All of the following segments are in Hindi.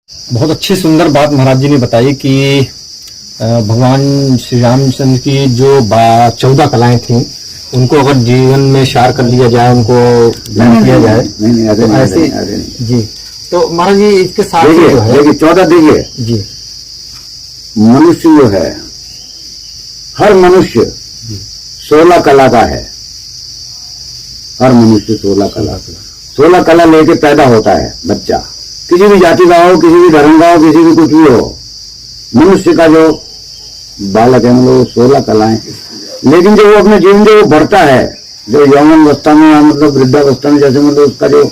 बहुत अच्छी सुंदर बात महाराज जी ने बताई कि भगवान श्री रामचंद्र की जो 14 कलाएं थी उनको अगर जीवन में सार कर लिया जाए, उनको किया जाए तो ऐसे जी। तो महाराज जी इसके साथ जो है देखिए 14 देखिए जी, मनुष्य जो है, हर मनुष्य 16 कला का है। हर मनुष्य 16 कला लेके पैदा होता है बच्चा, किसी भी जाति का हो, किसी भी धर्म का हो, किसी भी कुछ भी हो। मनुष्य का जो बालक है मतलब 16 कलाएं, लेकिन जब वो अपने जीवन जो बढ़ता है, जो यौवन अवस्था में या मतलब वृद्धावस्था में, जैसे मतलब उसका जो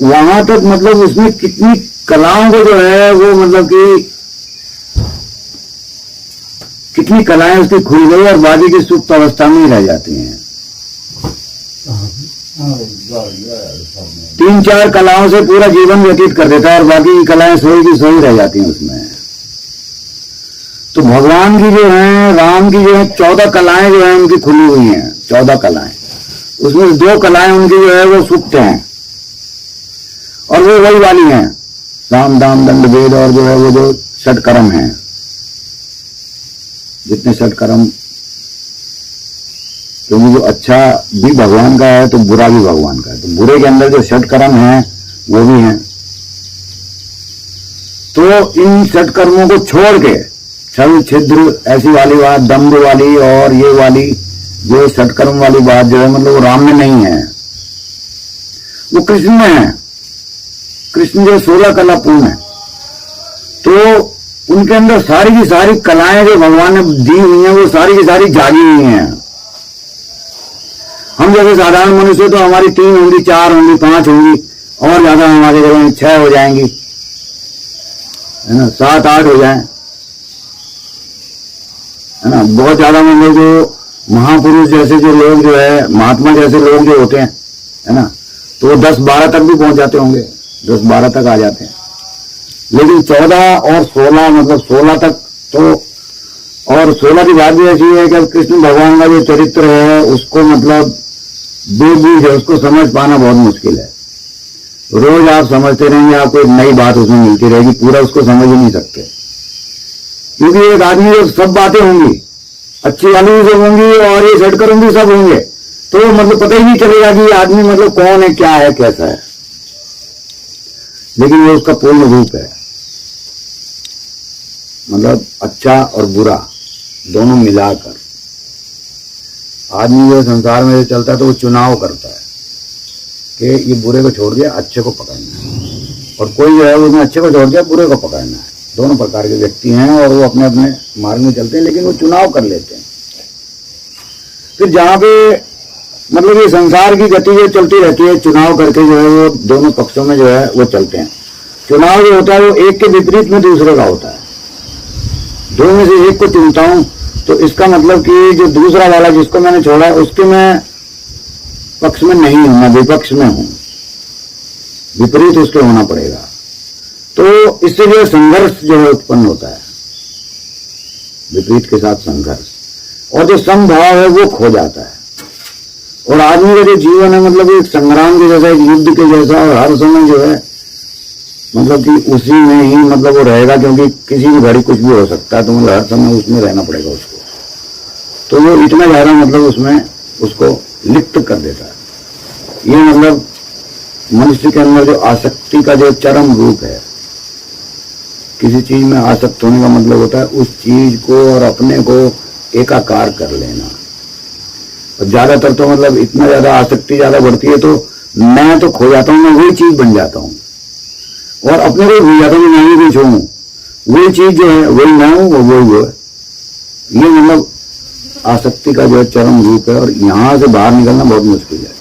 वहां तक मतलब उसमें कितनी कलाओं को जो है वो मतलब कि कितनी कलाएं उसकी खुल गई और बाकी की सुप्त अवस्था में ही रह जाती हैं। 3-4 कलाओं से पूरा जीवन व्यतीत कर देता है और बाकी की कलाएं सोई की सोई रह जाती हैं उसमें। तो भगवान की जो है, राम की जो है 14 कलाएं जो है उनकी खुली हुई हैं। 14 कलाएं, उसमें 2 कलाएं उनकी जो है वो सुप्त हैं और वो वही वाली हैं, साम दाम दंड भेद और जो है वो जो षटकर्म हैं, जितने षटकर्म। क्योंकि जो अच्छा भी भगवान का है तो बुरा भी भगवान का है, तो बुरे के अंदर जो षटकर्म है वो भी हैं। तो इन षटकर्मों को छोड़ के छल छिद्र ऐसी वाली बात, दम्भ वाली और ये वाली जो षटकर्म वाली बात जो है मतलब वो राम में नहीं है, वो कृष्ण में है। कृष्ण जो 16 कला पूर्ण है, तो उनके अंदर सारी की सारी कलाएं जो भगवान ने दी हुई हैं वो सारी की सारी जागी हुई हैं। हम जैसे साधारण मनुष्य तो हमारी 3 होंगी, 4 होंगी, 5 होंगी, और ज्यादा हमारे घर में 6 हो जाएंगी, है ना, 7-8 हो जाए, है ना। बहुत ज्यादा मतलब जो महापुरुष जैसे जो लोग जो है, महात्मा जैसे लोग जो होते हैं, है ना, तो वो 10-12 तक भी पहुंच जाते होंगे, 10-12 तक आ जाते हैं। लेकिन 14 और 16 मतलब 16 तक तो, और 16 की बात भी ऐसी है कि कृष्ण भगवान का जो चरित्र है उसको मतलब बेबूझ है, उसको समझ पाना बहुत मुश्किल है। रोज आप समझते रहेंगे, आपको एक नई बात उसमें मिलती रहेगी, पूरा उसको समझ ही नहीं सकते। क्योंकि एक आदमी जो सब बातें होंगी, अच्छी वाली भी सब होंगी और ये षटकर्म भी सब होंगे, तो मतलब पता ही नहीं चलेगा कि ये आदमी मतलब कौन है, क्या है, कैसा है। लेकिन वो उसका पूर्ण रूप है, मतलब अच्छा और बुरा दोनों मिलाकर। आदमी जो संसार में चलता है तो वो चुनाव करता है कि ये बुरे को छोड़ दिया, अच्छे को पकड़ना है, और कोई जो है उसने अच्छे को छोड़ दिया, बुरे को पकड़ना है। दोनों प्रकार के व्यक्ति हैं और वो अपने अपने मार्ग में चलते हैं, लेकिन वो चुनाव कर लेते हैं। फिर जहां पे मतलब ये संसार की गति जो चलती रहती है, चुनाव करके जो है वो दोनों पक्षों में जो है वो चलते हैं। चुनाव जो होता है वो एक के विपरीत में दूसरे का होता है। दो में से एक को चुनता हूं तो इसका मतलब कि जो दूसरा वाला जिसको मैंने छोड़ा है उसके मैं पक्ष में नहीं हूं, मैं विपक्ष में हूं, विपरीत उसके होना पड़ेगा। तो इससे जो संघर्ष जो है उत्पन्न होता है, विपरीत के साथ संघर्ष, और जो समभाव है वो खो जाता है। और आदमी का जो जीवन है मतलब एक संग्राम के जैसा, एक युद्ध के जैसा, और हर समय जो है मतलब कि उसी में ही मतलब वो रहेगा, क्योंकि किसी भी घड़ी कुछ भी हो सकता है, तो मतलब हर समय उसमें रहना पड़ेगा उसको। तो वो इतना ज्यादा मतलब उसमें उसको लिप्त कर देता है। ये मतलब मनुष्य के अंदर जो आसक्ति का जो चरम रूप है, किसी चीज में आसक्त होने का मतलब होता है उस चीज को और अपने को एकाकार कर लेना। और ज्यादातर तो मतलब इतना ज्यादा आसक्ति ज्यादा बढ़ती है तो मैं तो खो जाता हूं, मैं वही चीज बन जाता हूं और अपने को भूल जाता हूं, मैं ही कुछ हूं, वही चीज जो है वही मैं हूं और वही वो है। ये मतलब आसक्ति का जो चरम रूप है, और यहां से बाहर निकलना बहुत मुश्किल है,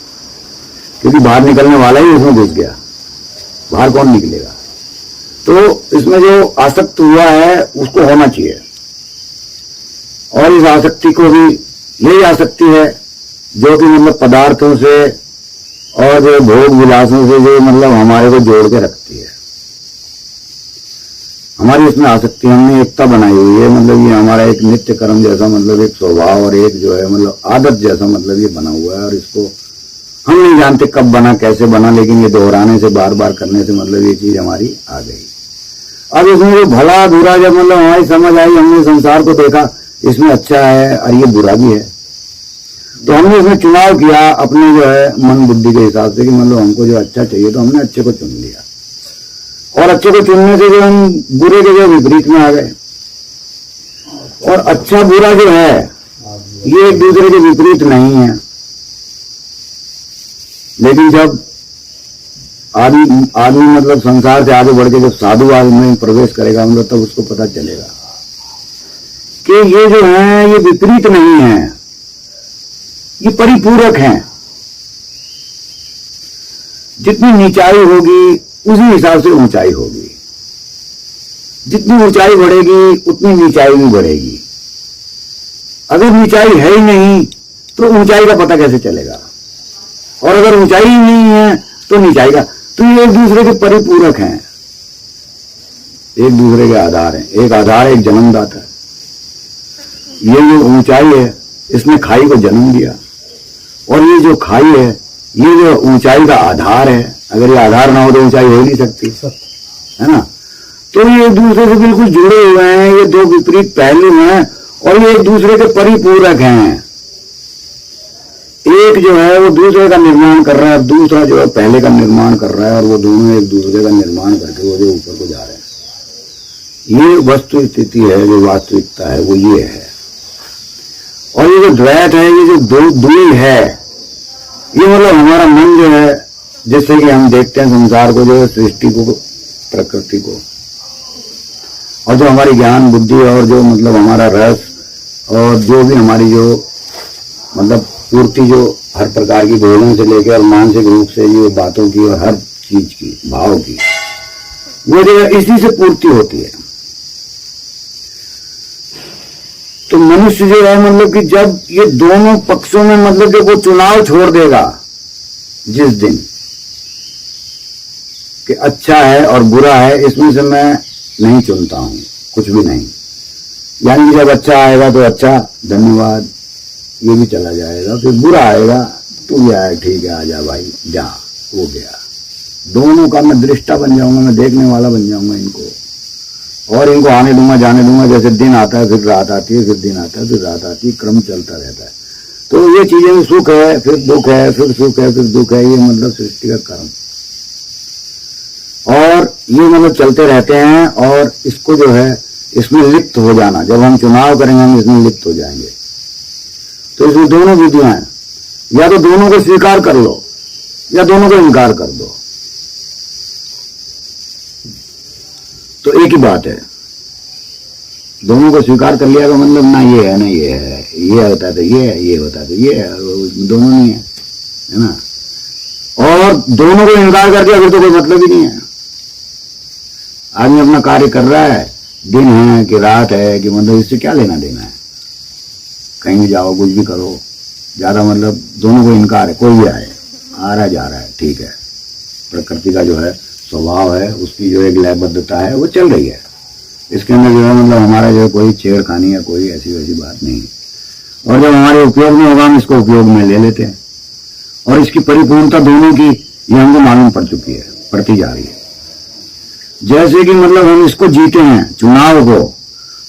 क्योंकि बाहर निकलने वाला ही उसमें घुस गया, बाहर कौन निकलेगा। तो इसमें जो आसक्त हुआ है उसको होना चाहिए, और इस आसक्ति को भी यही आसक्ति है जो कि मतलब पदार्थों से और जो भोग विलासों से जो मतलब हमारे को जोड़ के रखती है। हमारी इसमें आसक्ति, हमने एकता बनाई हुई है, मतलब ये हमारा एक नित्य कर्म जैसा, मतलब एक स्वभाव और एक जो है मतलब आदत जैसा मतलब ये बना हुआ है, और इसको हम नहीं जानते कब बना, कैसे बना, लेकिन ये दोहराने से, बार बार करने से मतलब ये चीज हमारी आ गई। अब इसमें जो भला बुरा जब मतलब हमारी समझ आई, हमने संसार को देखा, इसमें अच्छा है और ये बुरा भी है, तो हमने इसमें चुनाव किया अपने जो है मन बुद्धि के हिसाब से कि मतलब हमको जो अच्छा चाहिए, तो हमने अच्छे को चुन लिया। और अच्छे को चुनने से जो हम बुरे के जो विपरीत में आ गए। और अच्छा बुरा जो है ये एक दूसरे के विपरीत नहीं है, लेकिन जब आदमी मतलब संसार से आगे बढ़ के जब साधु आदमी में प्रवेश करेगा मतलब, तब उसको पता चलेगा कि ये जो है ये विपरीत नहीं है, ये परिपूरक हैं। जितनी नीचाई होगी उसी हिसाब से ऊंचाई होगी, जितनी ऊंचाई बढ़ेगी उतनी नीचाई भी बढ़ेगी। अगर नीचाई है ही नहीं तो ऊंचाई का पता कैसे चलेगा, और अगर ऊंचाई ही नहीं है तो नीचाई का, तो ये एक दूसरे के परिपूरक हैं, एक दूसरे के आधार हैं। एक आधार एक जन्मदाता है। ये जो ऊंचाई है इसने खाई को जन्म दिया, और ये जो खाई है ये जो ऊंचाई का आधार है। अगर ये आधार ना हो तो ऊंचाई हो ही नहीं सकती, है ना। तो ये एक दूसरे से बिल्कुल जुड़े हुए हैं, ये दो विपरीत पहलू हैं और ये एक दूसरे के परिपूरक हैं। एक जो है वो दूसरे का निर्माण कर रहा है, दूसरा जो है पहले का निर्माण कर रहा है, और वो दोनों एक दूसरे का निर्माण करके वो जो ऊपर को जा रहे हैं। ये वस्तु स्थिति है, जो वास्तविकता है वो ये है। और ये जो द्वैत है, ये जो दुई है, ये मतलब हमारा मन जो है, जैसे कि हम देखते हैं संसार को, जो है सृष्टि को, प्रकृति को, और जो हमारी ज्ञान बुद्धि और जो मतलब हमारा रस और जो भी हमारी जो मतलब पूर्ति जो हर प्रकार की भोजन से लेकर और मानसिक रूप से ये बातों की और हर चीज की भाव की, वो जो है इसी से पूर्ति होती है। तो मनुष्य जो है मतलब कि जब ये दोनों पक्षों में मतलब कि वो चुनाव छोड़ देगा जिस दिन कि अच्छा है और बुरा है, इसमें से मैं नहीं चुनता हूं कुछ भी नहीं, यानी जब अच्छा आएगा तो अच्छा धन्यवाद ये भी चला जाएगा, फिर बुरा आएगा तो भी आया ठीक है आजा भाई जा, हो गया। दोनों का मैं दृष्टा बन जाऊंगा, मैं देखने वाला बन जाऊंगा इनको, और इनको आने दूंगा जाने दूंगा। जैसे दिन आता है फिर रात आती है, फिर दिन आता है फिर रात आती है, क्रम चलता रहता है। तो ये चीजें सुख है फिर दुख है, फिर सुख है फिर दुख है, ये मतलब सृष्टि का कर्म, और ये मतलब चलते रहते हैं। और इसको जो है इसमें लिप्त हो जाना, जब हम चुनाव करेंगे हम इसमें लिप्त हो जाएंगे। तो इसमें दोनों विधियां हैं, या तो दोनों को स्वीकार कर लो या दोनों को इनकार कर दो, तो एक ही बात है। दोनों को स्वीकार कर लिया तो मतलब ना ये है ना ये है, ये होता है तो ये है, ये होता है तो ये है, दोनों नहीं है ना। और दोनों को इनकार कर दिया फिर तो कोई मतलब ही नहीं है। आदमी अपना कार्य कर रहा है, दिन है कि रात है कि मतलब इससे क्या लेना देना है, कहीं भी जाओ कुछ भी करो, ज्यादा मतलब दोनों को इनकार है। कोई भी आए आ रहा जा रहा है ठीक है, प्रकृति का जो है स्वभाव है, उसकी जो एक लयबद्धता है वो चल रही है, इसके अंदर जो है मतलब हमारा जो कोई छेड़खानी या कोई ऐसी वैसी बात नहीं। और जब हमारे उपयोग में होगा हम इसको उपयोग में ले लेते हैं, और इसकी परिपूर्णता दोनों की ये हमको मालूम पड़ चुकी है, पड़ती जा रही है। जैसे कि मतलब हम इसको जीते हैं चुनाव को,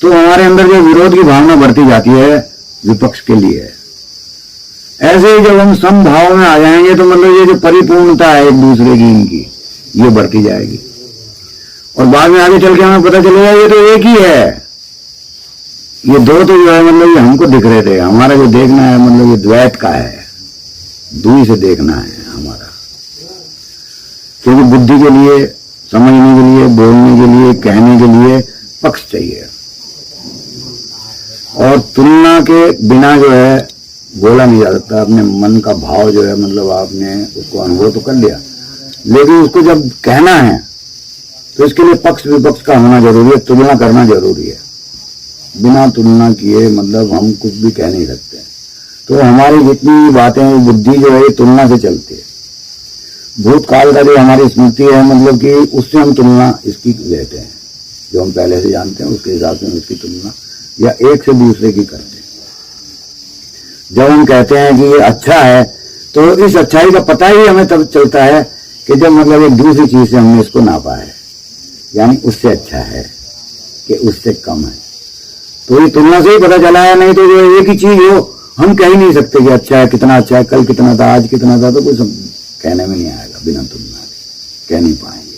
तो हमारे अंदर जो विरोध की भावना बढ़ती जाती है विपक्ष के लिए। ऐसे ही जब हम समभाव में आ जाएंगे तो मतलब ये जो परिपूर्णता है एक दूसरे की इनकी, ये बढ़ती जाएगी, और बाद में आगे चल के हमें पता चलेगा ये तो एक ही है। ये दो तो जो है मतलब ये हमको दिख रहे थे, हमारा जो देखना है मतलब ये द्वैत का है, दूरी से देखना है हमारा। क्योंकि बुद्धि के लिए, समझने के लिए, बोलने के लिए, कहने के लिए पक्ष चाहिए, और तुलना के बिना जो है बोला नहीं जा सकता। अपने मन का भाव जो है मतलब आपने उसको अनुभव तो कर लिया, लेकिन उसको जब कहना है तो इसके लिए पक्ष विपक्ष का होना जरूरी है, तुलना करना जरूरी है। बिना तुलना किए मतलब हम कुछ भी कह नहीं सकते। तो हमारी जितनी बातें बुद्धि जो है तुलना से चलती है। भूतकाल का जो हमारी स्मृति है मतलब कि उससे हम तुलना इसकी लेते हैं, जो हम पहले से जानते हैं उसके हिसाब से हम इसकी तुलना या एक से दूसरे की करते हैं। जब हम कहते हैं कि ये अच्छा है तो इस अच्छाई का पता ही हमें तब चलता है कि जब मतलब एक दूसरी चीज से हमने इसको नापा है, यानी उससे अच्छा है कि उससे कम है। तो ये तुलना से ही पता चला है, नहीं तो जो एक ही चीज हो हम कह ही नहीं सकते कि अच्छा है, कितना अच्छा है, कल कितना था, आज कितना था, तो कुछ कहने में नहीं आएगा, बिना तुलना के कह नहीं पाएंगे।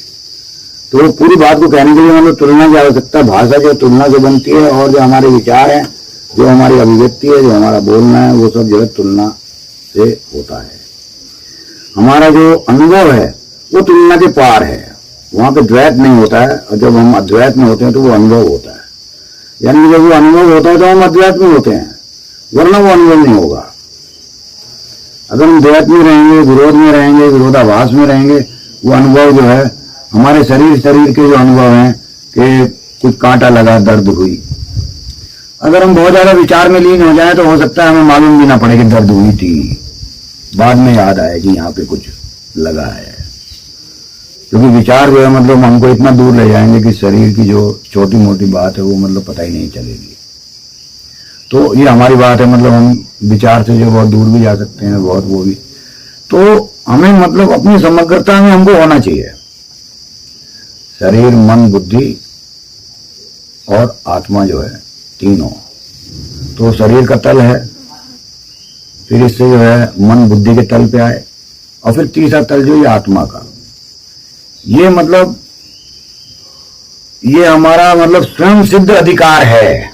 तो पूरी बात को कहने के लिए मतलब तुलना की आवश्यकता, भाषा जो तुलना से बनती है, और जो हमारे विचार हैं, जो हमारी अभिव्यक्ति है, जो हमारा बोलना है, वो सब जो है तुलना से होता है। हमारा जो अनुभव है वो तुलना के पार है, वहां पे द्वैत नहीं होता है, और जब हम अद्वैत में होते हैं तो वो अनुभव होता है। यानी जब वो अनुभव होता है तो हम अद्वैत में होते हैं, वरना वो अनुभव नहीं होगा। अगर हम द्वैत में रहेंगे, विरोध में रहेंगे, विरोधाभास में रहेंगे, वो अनुभव जो है हमारे शरीर के जो अनुभव हैं कि कुछ कांटा लगा, दर्द हुई, अगर हम बहुत ज्यादा विचार में लीन हो जाए तो हो सकता है हमें मालूम भी ना पड़े कि दर्द हुई थी, बाद में याद आए कि यहाँ पे कुछ लगा है। क्योंकि विचार जो है मतलब हमको इतना दूर ले जाएंगे कि शरीर की जो छोटी मोटी बात है वो मतलब पता ही नहीं चलेगी। तो ये हमारी बात है, मतलब हम विचार से जो बहुत दूर भी जा सकते हैं, बहुत वो भी। तो हमें मतलब अपनी समग्रता में हमको होना चाहिए, शरीर, मन, बुद्धि और आत्मा जो है तीनों। तो शरीर का तल है, फिर इससे जो है मन बुद्धि के तल पे आए, और फिर तीसरा तल जो ये आत्मा का, ये मतलब ये हमारा मतलब स्वयं सिद्ध अधिकार है।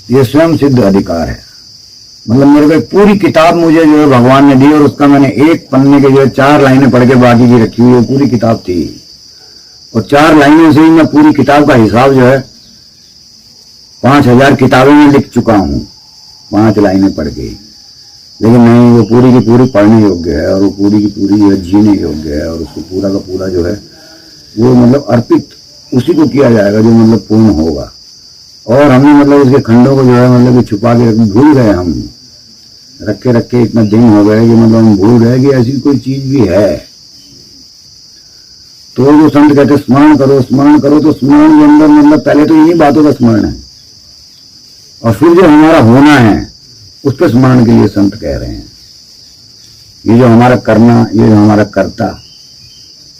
ये स्वयं सिद्ध अधिकार है। मतलब मेरे को एक पूरी किताब मुझे जो है भगवान ने दी, और उसका मैंने एक पन्ने के जो है 4 लाइनें पढ़ के बाकी की रखी हुई, वो पूरी किताब थी, और 4 लाइनों से ही मैं पूरी किताब का हिसाब जो है 5000 किताबों में लिख चुका हूं, 5 लाइनें पढ़ के। लेकिन नहीं, वो पूरी की पूरी पढ़ने योग्य है, और वो पूरी की पूरी जो है जीने योग्य है, और उसको पूरा का पूरा जो है वो मतलब अर्पित उसी को किया जाएगा जो मतलब पूर्ण होगा। और हमने मतलब उसके खंडों को जो है मतलब छुपा के भूल गए, हम रखे इतना दिन हो गए कि मतलब हम भूल गए कि ऐसी कोई चीज भी है। तो जो संत कहते स्मरण करो स्मरण करो, तो स्मरण के अंदर मतलब पहले तो इन्हीं बातों का स्मरण है, और फिर जो हमारा होना है उस पर स्मरण के लिए संत कह रहे हैं। ये जो हमारा करना, ये जो हमारा कर्ता,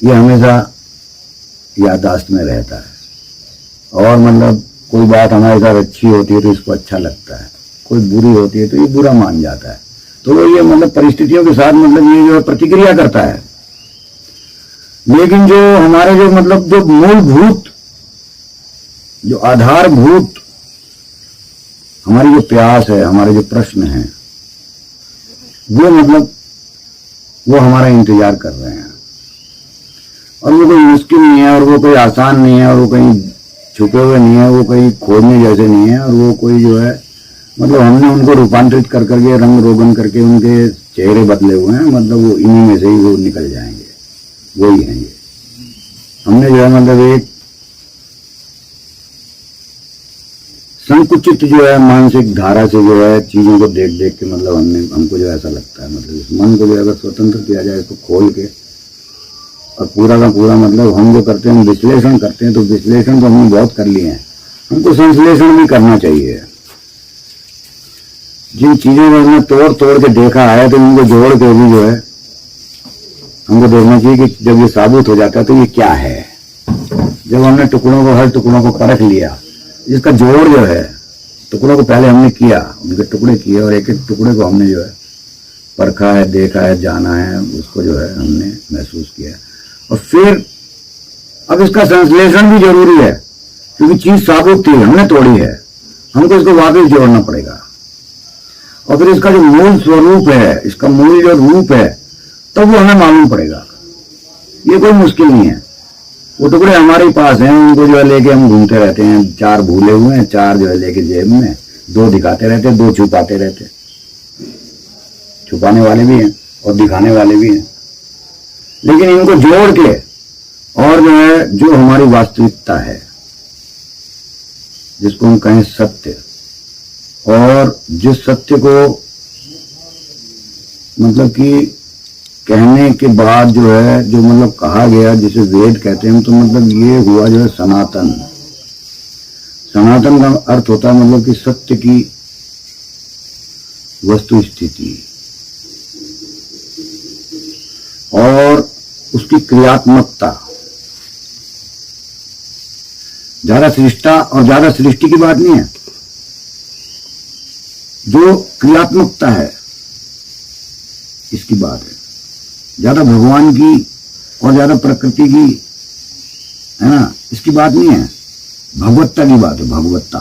ये हमेशा याददाश्त में रहता है। और मतलब कोई बात हमारे साथ अच्छी होती है तो इसको अच्छा लगता है, कोई बुरी होती है तो ये बुरा मान जाता है। तो ये मतलब परिस्थितियों के साथ मतलब ये जो है प्रतिक्रिया करता है। लेकिन जो हमारे जो मतलब जो मूलभूत, जो आधारभूत हमारी जो प्यास है, हमारे जो प्रश्न हैं, वो मतलब वो हमारा इंतजार कर रहे हैं, और वो कोई मुश्किल नहीं है, और वो कोई आसान नहीं है, और वो कहीं छुपे हुए नहीं है, वो कहीं खोजने जैसे नहीं है, और वो कोई जो है मतलब हमने उनको रूपांतरित कर करके, रंग रोगन करके उनके चेहरे बदले हुए हैं, मतलब वो इन्हीं में से ही वो निकल जाएंगे, वही हैं ये। हमने जो है मतलब एक संकुचित जो है मानसिक धारा से जो है चीजों को देख देख के मतलब हमको जो ऐसा लगता है, मतलब इस मन को जो अगर स्वतंत्र किया जाए तो खोल के, और पूरा का पूरा मतलब हम जो करते हैं, हम विश्लेषण करते हैं, तो विश्लेषण तो हमने बहुत कर लिए हैं, हमको संश्लेषण भी करना चाहिए। जिन चीजों को हमने तोड़ तोड़ के देखा है, तो उनको जोड़ के भी जो है हमको देखना चाहिए कि जब ये साबित हो जाता है तो ये क्या है। जब हमने टुकड़ों को, हर टुकड़ों को परख लिया, इसका जोड़ जो है टुकड़ों को पहले हमने किया, उनके टुकड़े किए, और एक एक टुकड़े को हमने जो है परखा है, देखा है, जाना है, उसको जो है हमने महसूस किया। और फिर अब इसका संश्लेषण भी जरूरी है, क्योंकि चीज साबुत थी, हमने तोड़ी है, हमको इसको वापस जोड़ना पड़ेगा। और फिर इसका जो मूल स्वरूप है, इसका मूल जो रूप है, तब वो हमें मालूम पड़ेगा। ये कोई मुश्किल नहीं है। वो टुकड़े हमारे पास हैं, उनको जो है लेके हम घूमते रहते हैं। 4 भूले हुए हैं, 4 जो है लेके जेब में, 2 दिखाते रहते, 2 छुपाते रहते। छुपाने वाले भी हैं और दिखाने वाले भी हैं, लेकिन इनको जोड़ के, और जो है जो हमारी वास्तविकता है, जिसको हम कहें सत्य, और जिस सत्य को मतलब कि कहने के बाद जो है जो मतलब कहा गया, जिसे वेद कहते हैं, तो मतलब ये हुआ जो है सनातन। सनातन का अर्थ होता है मतलब कि सत्य की वस्तु स्थिति और उसकी क्रियात्मकता। ज्यादा सृष्टा और ज्यादा सृष्टि की बात नहीं है, जो क्रियात्मकता है इसकी बात है। ज्यादा भगवान की और ज्यादा प्रकृति की, है ना, इसकी बात नहीं है, भगवत्ता की बात है। भगवत्ता,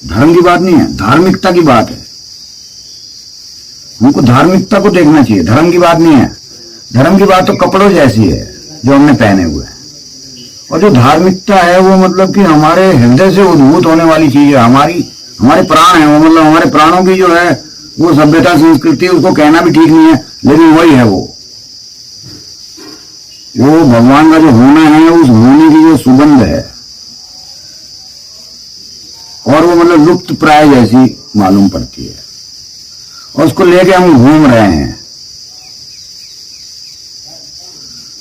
धर्म की बात नहीं है, धार्मिकता की बात है। हमको धार्मिकता को देखना चाहिए, धर्म की बात नहीं है। धर्म की बात तो कपड़ों जैसी है जो हमने पहने हुए हैं, और जो धार्मिकता है वो मतलब कि हमारे हृदय से उद्भूत होने वाली चीज है। हमारे प्राण है वो, मतलब हमारे प्राणों की जो है वो सभ्यता संस्कृति, उसको कहना भी ठीक नहीं है, लेकिन वही है वो भगवान का जो होना है, उस होने की जो सुगंध है, और वो मतलब लुप्त प्राय जैसी मालूम पड़ती है, और उसको लेके हम घूम रहे हैं।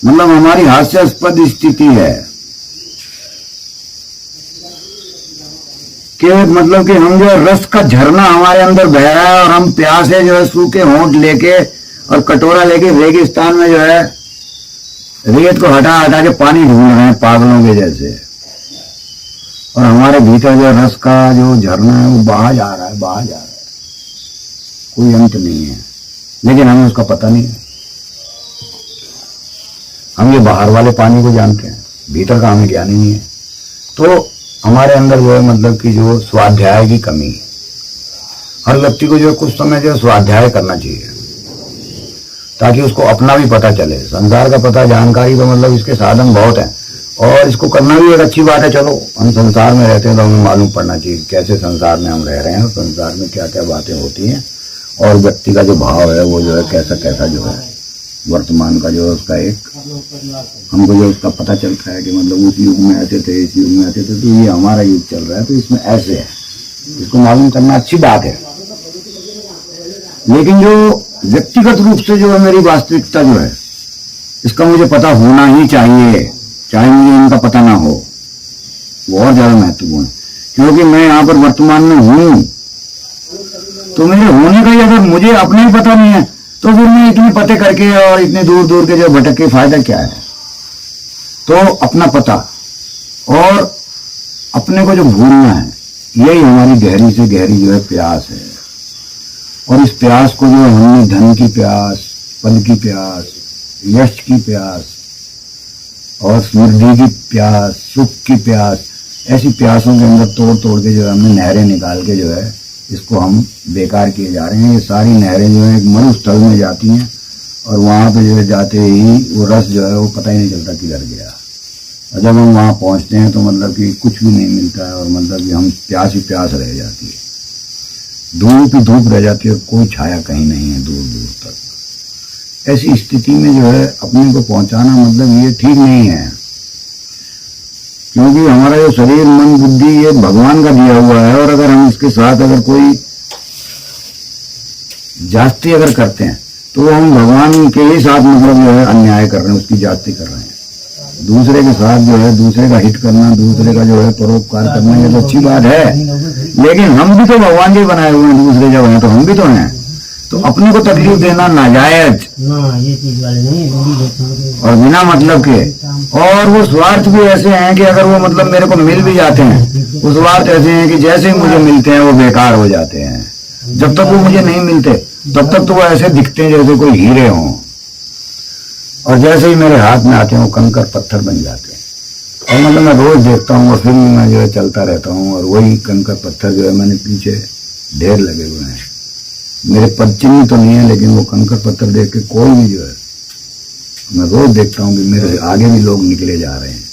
मतलब हमारी हास्यास्पद स्थिति है कि मतलब कि हम जो रस का झरना हमारे अंदर बह रहा है, और हम प्यासे जो है सूखे होंठ लेके और कटोरा लेके रेगिस्तान में जो है रेत को हटा हटा के पानी ढूंढ रहे हैं पागलों के जैसे, और हमारे भीतर जो रस का जो झरना है वो बहा जा रहा है, कोई अंत नहीं है, लेकिन हमें उसका पता नहीं है। हम ये बाहर वाले पानी को जानते हैं, भीतर का हमें ज्ञान ही नहीं है। तो हमारे अंदर जो है मतलब कि जो स्वाध्याय की कमी है। हर व्यक्ति को जो कुछ समय जो स्वाध्याय करना चाहिए, ताकि उसको अपना भी पता चले। संसार का पता, जानकारी तो मतलब इसके साधन बहुत हैं, और इसको करना भी एक अच्छी बात है। चलो, हम संसार में रहते हैं तो हमें मालूम पड़ना चाहिए कैसे संसार में हम रह रहे हैं, और संसार में क्या क्या बातें होती हैं, और व्यक्ति का जो भाव है वो जो है कैसा कैसा जो है वर्तमान का जो है उसका एक हमको जो उसका पता चलता है कि मतलब उस युग में ऐसे थे, इस युग में ऐसे थे, तो ये हमारा युग चल रहा है तो इसमें ऐसे है, इसको मालूम करना अच्छी बात है। लेकिन जो व्यक्तिगत रूप से जो है मेरी वास्तविकता जो है, इसका मुझे पता होना ही चाहिए, चाहे मुझे इनका पता ना हो, वो और ज्यादा महत्वपूर्ण है। क्योंकि मैं यहाँ पर वर्तमान में हूं, तो मेरे होने का ही अगर मुझे अपने ही पता नहीं है, तो फिर मैं इतने पते करके और इतने दूर दूर के जो भटक के फायदा क्या है। तो अपना पता और अपने को जो भूलना है, यही हमारी गहरी से गहरी जो है प्यास है। और इस प्यास को जो हमने धन की प्यास, पद की प्यास, यश की प्यास और समृद्धि की प्यास, सुख की प्यास, ऐसी प्यासों के अंदर तोड़ तोड़ के जो है हमने नहरें निकाल के जो है इसको हम बेकार किए जा रहे हैं। ये सारी नहरें जो है एक मरुस्थल में जाती हैं, और वहां पे जो है जाते ही वो रस जो है वो पता ही नहीं चलता किधर गया। और जब हम वहां पहुंचते हैं तो मतलब कि कुछ भी नहीं मिलता है, और मतलब कि हम प्यास ही प्यास रह जाती है, धूप ही धूप रह जाती है, कोई छाया कहीं नहीं है दूर दूर तक। ऐसी स्थिति में जो है अपने को पहुंचाना मतलब ये ठीक नहीं है, क्योंकि हमारा जो शरीर, मन, बुद्धि ये भगवान का दिया हुआ है, और अगर हम इसके साथ अगर कोई जास्ती अगर करते हैं तो हम भगवान के ही साथ मतलब जो है अन्याय कर रहे हैं, उसकी जास्ती कर रहे हैं। दूसरे के साथ जो है दूसरे का हित करना, दूसरे का जो है परोपकार करना, ये तो अच्छी बात है, लेकिन हम भी तो भगवान के बनाए हुए हैं, दूसरे जब हैं तो हम भी तो हैं। तो अपने को तकलीफ देना नाजायज और बिना मतलब के, और वो स्वार्थ भी ऐसे हैं कि अगर वो मतलब मेरे को मिल भी जाते हैं, वो स्वार्थ ऐसे हैं कि जैसे ही मुझे मिलते हैं वो बेकार हो जाते हैं। जब तक वो मुझे नहीं मिलते तब तक तो वो ऐसे दिखते हैं जैसे कोई हीरे हों, और जैसे ही मेरे हाथ में आते हैं वो कंकर पत्थर बन जाते हैं। और मतलब मैं रोज देखता हूँ, और फिर मैं जो है चलता रहता हूँ, और वही कंकर पत्थर जो है मैंने पीछे ढेर लगे हुए हैं। मेरे पद चिन्ह तो नहीं है, लेकिन वो कंकर पत्थर देख के कोई भी जो है, मैं रोज देखता हूँ कि मेरे आगे भी लोग निकले जा रहे हैं,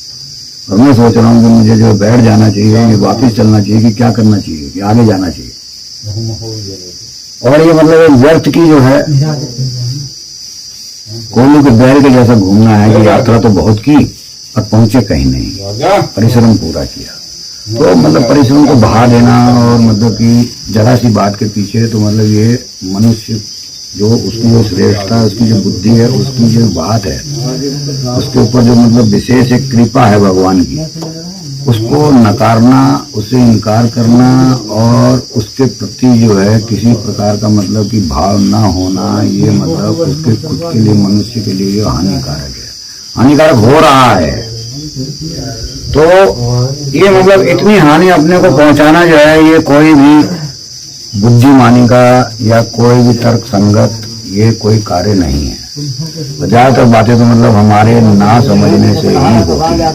और मैं सोच रहा हूँ कि मुझे जो बैठ जाना चाहिए, कि वापिस चलना चाहिए, कि क्या करना चाहिए, कि आगे जाना चाहिए। और ये मतलब एक व्यर्थ की जो है कोल्लू के बैल के जैसा घूमना है कि यात्रा तो बहुत की और पहुंचे कहीं नहीं, परिश्रम पूरा किया। तो मतलब परिश्रम को बहा देना, और मतलब कि जरा सी बात के पीछे तो मतलब ये मनुष्य जो उसकी जो श्रेष्ठता, उसकी जो बुद्धि है, उसकी जो बात है, उसके ऊपर जो मतलब विशेष एक कृपा है भगवान की, उसको नकारना, उससे इनकार करना और उसके प्रति जो है किसी प्रकार का मतलब कि भाव ना होना, ये मतलब उसके खुद के लिए, मनुष्य के लिए हानिकारक है, हानिकारक हो रहा है। तो ये मतलब इतनी हानि अपने को पहुंचाना जो है, ये कोई भी बुद्धिमानी का या कोई भी तर्क संगत ये कोई कार्य नहीं है। ज्यादातर बातें तो मतलब हमारे ना समझने से ही होती है।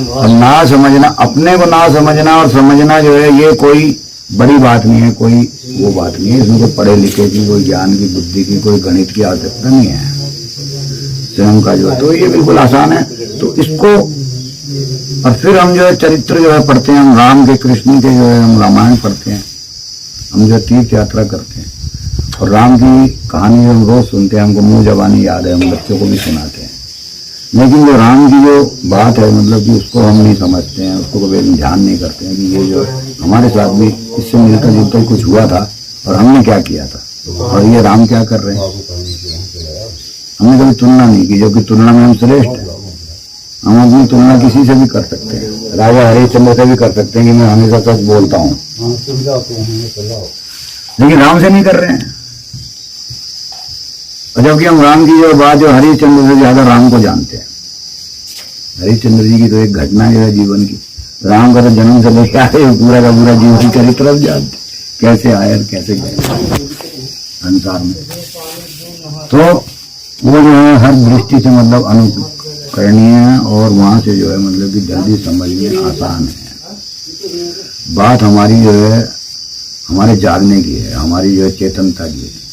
और ना समझना, अपने को ना समझना और समझना जो है, ये कोई बड़ी बात नहीं है, कोई वो बात नहीं है। इसमें कोई पढ़े लिखे की, कोई ज्ञान की, बुद्धि की, कोई गणित की आवश्यकता नहीं है। स्वयं का जो है तो ये बिल्कुल आसान है। तो इसको और फिर हम जो है चरित्र जो है पढ़ते हैं, हम राम के, कृष्ण के जो है हम रामायण पढ़ते हैं, हम जो तीर्थ यात्रा करते हैं और राम की कहानी जो हम रोज सुनते हैं, हमको मुंह जबानी याद है, हम बच्चों को भी सुनाते हैं। लेकिन जो राम की जो बात है मतलब कि उसको हम नहीं समझते हैं, उसको कभी ध्यान नहीं करते हैं कि ये जो हमारे साथ भी इससे मिलकर जुलकर कुछ हुआ था और हमने क्या किया था और ये राम क्या कर रहे हैं। हमने कभी तुलना नहीं की, जो कि तुलना में हम श्रेष्ठ हैं। हम अपनी तुलना किसी से भी कर सकते हैं, राजा हरिश्चंद्र से भी कर सकते हैं कि मैं हमेशा सच बोलता हूँ, लेकिन राम से नहीं कर रहे हैं। और जबकि हम राम की जो बात, जो हरिश्चंद्र से ज्यादा राम को जानते हैं। हरिश्चंद्र जी की तो एक घटना जो है जीवन की, राम का तो जन्म से लेकर आए पूरा का पूरा जीवन चरित्र जानते, कैसे आए और कैसे गए संसार में। तो वो जो है हर दृष्टि से मतलब अनुकरणीय है और वहां से जो है मतलब कि जल्दी समझने आसान है। बात हमारी जो है हमारे जागने की है, हमारी जो है चेतनता की है।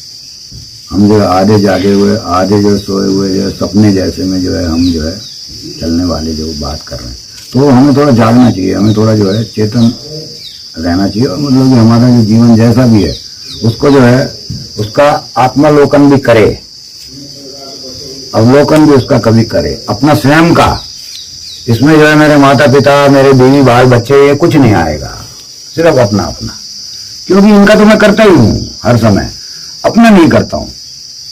हम जो है आधे जागे हुए, आधे जो सोए हुए, जो सपने जैसे में जो है हम जो है चलने वाले जो बात कर रहे हैं। तो हमें थोड़ा जागना चाहिए, हमें थोड़ा जो है चेतन रहना चाहिए और मतलब कि हमारा जो जीवन जैसा भी है उसको जो है उसका आत्मालोकन भी करे, अवलोकन भी उसका कभी करे, अपना स्वयं का। इसमें जो है मेरे माता पिता, मेरे बीवी बाल बच्चे, ये कुछ नहीं आएगा, सिर्फ अपना अपना। क्योंकि इनका तो मैं करता ही हूँ हर समय, अपना नहीं करता हूँ।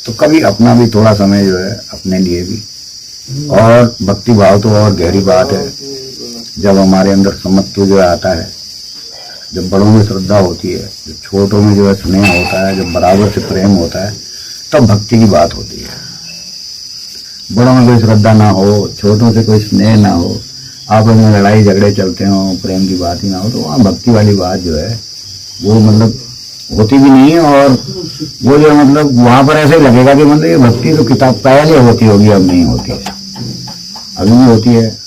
तो कभी अपना भी थोड़ा समय जो है अपने लिए भी। और भक्ति भाव तो और गहरी बात है, जब हमारे अंदर समत्व जो आता है, जब बड़ों में श्रद्धा होती है, जब छोटों में जो है स्नेह होता है, जब बराबर से प्रेम होता है, तब भक्ति की बात होती है। बड़ों में कोई श्रद्धा ना हो, छोटों से कोई स्नेह ना हो, आपस में लड़ाई झगड़े चलते हो, प्रेम की बात ही ना हो, तो वहाँ भक्ति वाली बात जो है वो मतलब होती भी नहीं है। और वो जो मतलब वहां पर ऐसे लगेगा कि मतलब ये भक्ति तो किताब पहले होती होगी, अब नहीं होती है। अभी भी होती है,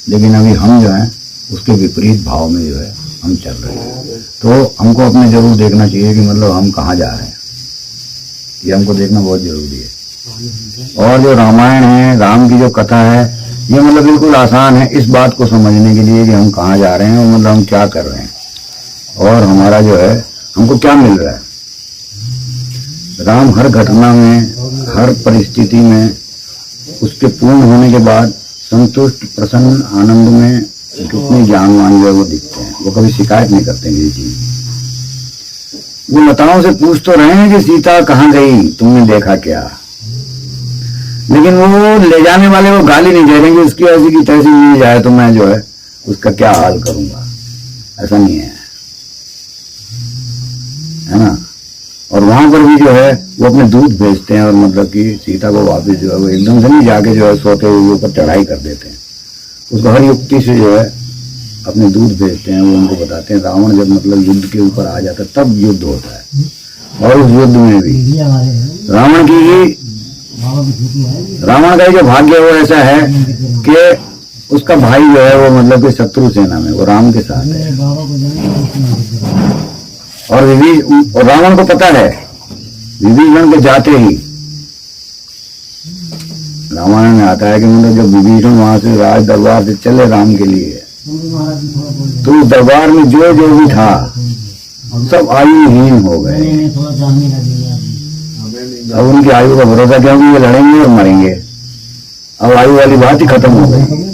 लेकिन अभी हम जो है उसके विपरीत भाव में जो है हम चल रहे हैं। तो हमको अपने जरूर देखना चाहिए कि मतलब हम कहाँ जा रहे हैं, ये हमको देखना बहुत जरूरी है। और जो रामायण है, राम की जो कथा है, ये मतलब बिल्कुल आसान है इस बात को समझने के लिए कि हम कहाँ जा रहे हैं और मतलब हम क्या कर रहे हैं और हमारा जो है हमको क्या मिल रहा है। राम हर घटना में, हर परिस्थिति में उसके पूर्ण होने के बाद संतुष्ट, प्रसन्न, आनंद में कितने ज्ञानवान जो है वो दिखते हैं। वो कभी शिकायत नहीं करते किसी चीज। वो लताओं से पूछ तो रहे हैं कि सीता कहाँ गई, तुमने देखा क्या, लेकिन वो ले जाने वाले वो गाली नहीं दे रहे कि उसकी ऐसी की तैसी मिल जाए तो मैं जो है उसका क्या हाल करूंगा, ऐसा नहीं है ना। और वहां पर भी जो है वो अपने दूध भेजते हैं और मतलब कि सीता को वापस जो है वो एकदम से नहीं जाके जो है सोते हुए ऊपर चढ़ाई कर देते हैं। उसको हर युक्ति से जो है अपने दूध भेजते हैं, वो उनको बताते हैं। रावण जब मतलब युद्ध के ऊपर आ जाता है तब युद्ध होता है। और उस युद्ध में भी रावण का जो भाग्य है वो ऐसा है कि उसका भाई जो है वो मतलब कि शत्रु सेना में, वो राम के साथ है। और रावण को पता है, विभीषण के जाते ही रामायण में आता है कि मतलब जब विभीषण वहां से राज दरबार से चले राम के लिए, तो उस दरबार में जो जो भी था सब आयुहीन हो गए। अब उनकी आयु का भरोसा, क्योंकि ये लड़ेंगे और मरेंगे। अब आयु वाली बात ही खत्म हो गई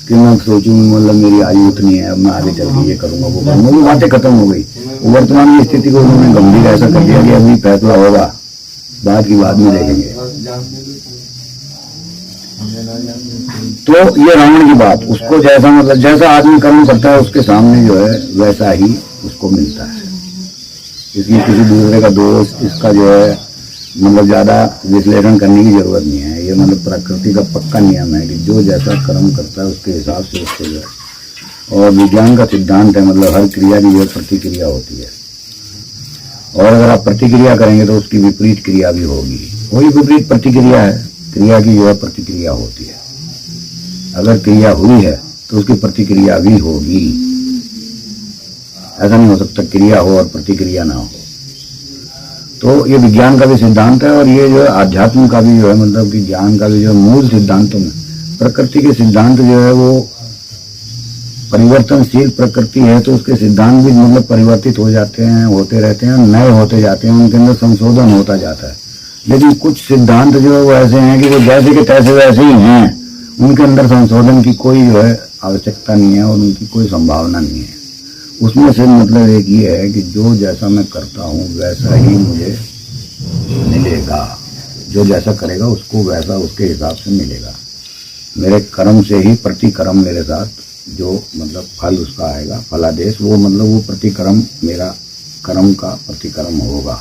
कि मैं सोचूं मतलब मेरी आयु उतनी है, अब मैं आगे चल के ये करूंगा वो करूंगा, वो बातें खत्म हो गई। वर्तमान की स्थिति को उन्होंने गंभीर ऐसा कर दिया कि अभी फैसला होगा, बाद की बाद में देखेंगे। तो ये रावण की बात, उसको जैसा मतलब जैसा आदमी कर्म करता है उसके सामने जो है वैसा ही उसको मिलता है। इसलिए किसी दूसरे का दोष, इसका जो है मतलब ज्यादा विश्लेषण करने की जरूरत नहीं है। ये मतलब प्रकृति का पक्का नियम है कि जो जैसा कर्म करता है उसके हिसाब से उसको जो है, और विज्ञान का सिद्धांत है मतलब हर क्रिया की जो है प्रतिक्रिया होती है, और अगर आप प्रतिक्रिया करेंगे तो उसकी विपरीत क्रिया भी होगी। वही विपरीत प्रतिक्रिया है, क्रिया की जो है प्रतिक्रिया होती है। अगर क्रिया हुई है तो उसकी प्रतिक्रिया भी होगी। ऐसा नहीं हो सकता क्रिया हो और प्रतिक्रिया ना हो। तो ये विज्ञान का भी सिद्धांत है, और ये जो है आध्यात्म का भी जो है मतलब कि ज्ञान का भी जो मूल सिद्धांतों में प्रकृति के सिद्धांत जो है वो परिवर्तनशील प्रकृति है, तो उसके सिद्धांत भी मतलब परिवर्तित हो जाते हैं, होते रहते हैं, नए होते जाते हैं, उनके अंदर संशोधन होता जाता है। लेकिन कुछ सिद्धांत जो है वो ऐसे हैं कि वो जैसे के तैसे वैसे ही हैं, उनके अंदर संशोधन की कोई जो है आवश्यकता नहीं है और उनकी कोई संभावना नहीं है। उसमें से मतलब एक ये है कि जो जैसा मैं करता हूँ वैसा ही मुझे मिलेगा। जो जैसा करेगा उसको वैसा उसके हिसाब से मिलेगा। मेरे कर्म से ही प्रतिकर्म मेरे साथ जो मतलब फल उसका आएगा, फलादेश, वो मतलब वो प्रतिकर्म मेरा कर्म का प्रतिकर्म होगा।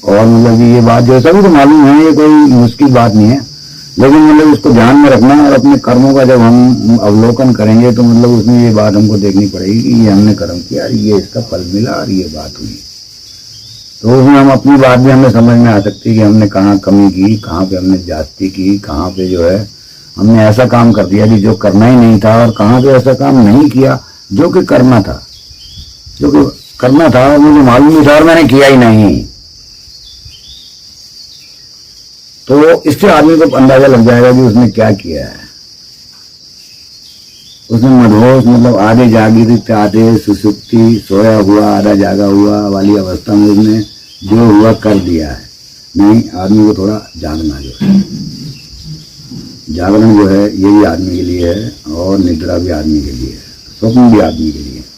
और मतलब ये बात जो सभी को मालूम है, ये कोई मुश्किल बात नहीं है, लेकिन मतलब इसको ध्यान में रखना। और अपने कर्मों का जब हम अवलोकन करेंगे तो मतलब उसमें ये बात हमको देखनी पड़ेगी कि ये हमने कर्म किया, ये इसका फल मिला और ये बात हुई। तो उसमें हम अपनी बात भी हमें समझ में आ सकती है कि हमने कहाँ कमी की, कहाँ पे हमने ज्यादती की, कहाँ पे जो है हमने ऐसा काम कर दिया कि जो करना ही नहीं था, और कहाँ पे ऐसा काम नहीं किया जो कि करना था, जो कि करना था और मुझे मालूम नहीं था और मैंने किया ही नहीं। तो इससे आदमी को अंदाजा लग जाएगा कि उसने क्या किया है। उसने मदहोश मतलब आधे जागृत आधे सुसुप्ति, सोया हुआ आधा जागा हुआ वाली अवस्था में उसने जो हुआ कर दिया है। नहीं, आदमी को थोड़ा जागना जो है, जागरण जो है ये भी आदमी के लिए है, और निद्रा भी आदमी के लिए है, स्वप्न भी आदमी के लिए है।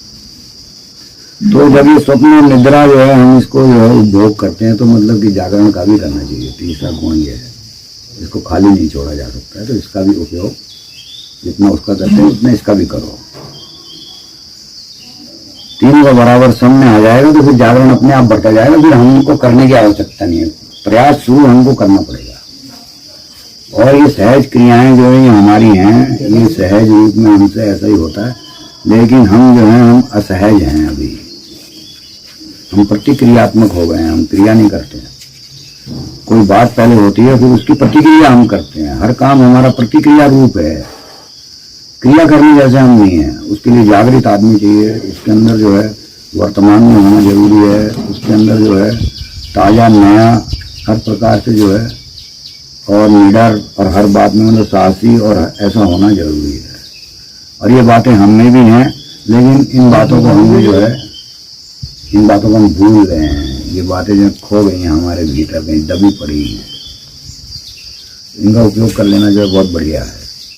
तो जब ये स्वप्न और निद्रा जो है हम इसको जो है उपभोग करते हैं, तो मतलब कि जागरण का भी करना चाहिए। तीसरा गुण ये है, इसको खाली नहीं छोड़ा जा सकता है, तो इसका भी उपयोग जितना उसका करते हैं उतना इसका भी करो। तीनों का बराबर सामने आ जाएगा तो फिर जागरण अपने आप बढ़ता जाएगा। फिर हमको करने की आवश्यकता नहीं है, प्रयास शुरू हमको करना पड़ेगा। और ये सहज क्रियाएं जो है ये हमारी हैं, ये सहज रूप में हमसे ऐसा ही होता है, लेकिन हम जो है हम असहज हैं। अभी हम प्रतिक्रियात्मक हो गए हैं, हम क्रिया नहीं करते हैं। कोई बात पहले होती है फिर उसकी प्रतिक्रिया हम करते हैं। हर काम हमारा प्रतिक्रिया रूप है, क्रिया करने जैसे हम नहीं है। उसके लिए जागृत आदमी चाहिए, उसके अंदर जो है वर्तमान में होना जरूरी है, उसके अंदर जो है ताजा नया हर प्रकार से जो है, और निडर, और हर बात में मतलब साहसी और ऐसा होना जरूरी है। और ये बातें हम में भी हैं, लेकिन इन बातों को हमने जो है इन बातों को हम भूल गए हैं। ये बातें जो खो गई हैं हमारे भीतर, कहीं दबी पड़ी हैं। इनका उपयोग कर लेना जो है बहुत बढ़िया है।